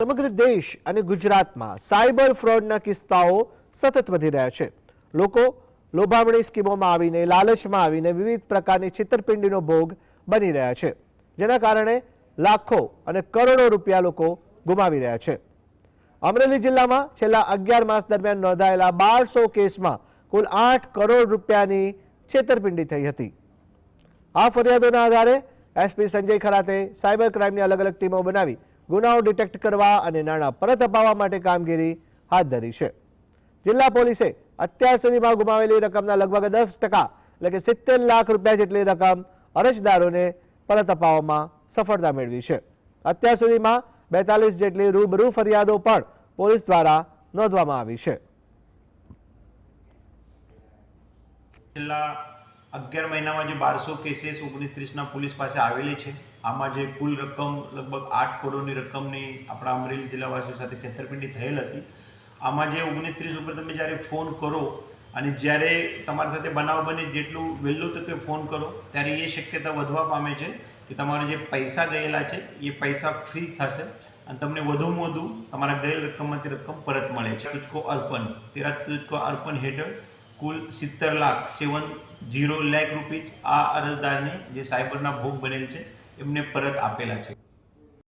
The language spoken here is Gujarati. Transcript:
સમગ્ર દેશ અને ગુજરાતમાં સાયબર ફ્રોડના કિસ્સાઓ સતત વધી રહ્યા છે। લોકો લોભામણી સ્કીમોમાં આવીને લાલચમાં આવીને વિવિધ પ્રકારની છેતરપિંડીનો ભોગ બની રહ્યા છે, જેના કારણે લાખો અને કરોડો રૂપિયા લોકો ગુમાવી રહ્યા છે। અમરેલી જિલ્લામાં છેલ્લા 11 માસ દરમિયાન નોંધાયેલા 1200 કેસમાં કુલ 8 કરોડ રૂપિયાની છેતરપિંડી થઈ હતી। આ ફરિયાદોના આધારે એસપી સંજય ખરાતે સાયબર ક્રાઇમની અલગ અલગ ટીમો બનાવી ગુનાઓ ડિટેક્ટ કરવા અને નાણાં પરત અપાવવા માટે કામગીરી હાથ ધરી છે। જિલ્લા પોલીસે અત્યાર સુધીમાં ગુમાવેલી રકમના લગભગ 10% એટલે કે 70 લાખ રૂપિયા જેટલી રકમ અરજદારોને પરત અપાવવામાં સફળતા મેળવી છે। અત્યાર સુધીમાં 42 જેટલી રૂબરૂ ફરિયાદો પણ પોલીસ દ્વારા નોંધવામાં આવી છે। છેલ્લા 11 મહિનામાં જે 1200 કેસીસ 29 પોલીસ પાસે આવેલી છે, આમાં જે કુલ રકમ લગભગ 8 કરોડની રકમની આપણા અમરેલી જિલ્લાવાસીઓ સાથે છેતરપિંડી થયેલ હતી। આમાં જે 29 ઉપર તમે જ્યારે ફોન કરો અને જ્યારે તમારી સાથે બનાવ બને જેટલું વહેલું તકે ફોન કરો ત્યારે એ શક્યતા વધવા પામે છે કે તમારા જે પૈસા ગયેલા છે એ પૈસા ફ્રી થશે અને તમને વધુમાં વધુ તમારા ગયેલ રકમમાંથી રકમ પરત મળે છે। તુજકો અર્પણ તેરા તુજકો અર્પણ હેઠળ કુલ 70 લાખ રૂપિયા આ અરજદારને જે સાયબરના ભોગ બનેલ છે એમને પરત આપેલા છે।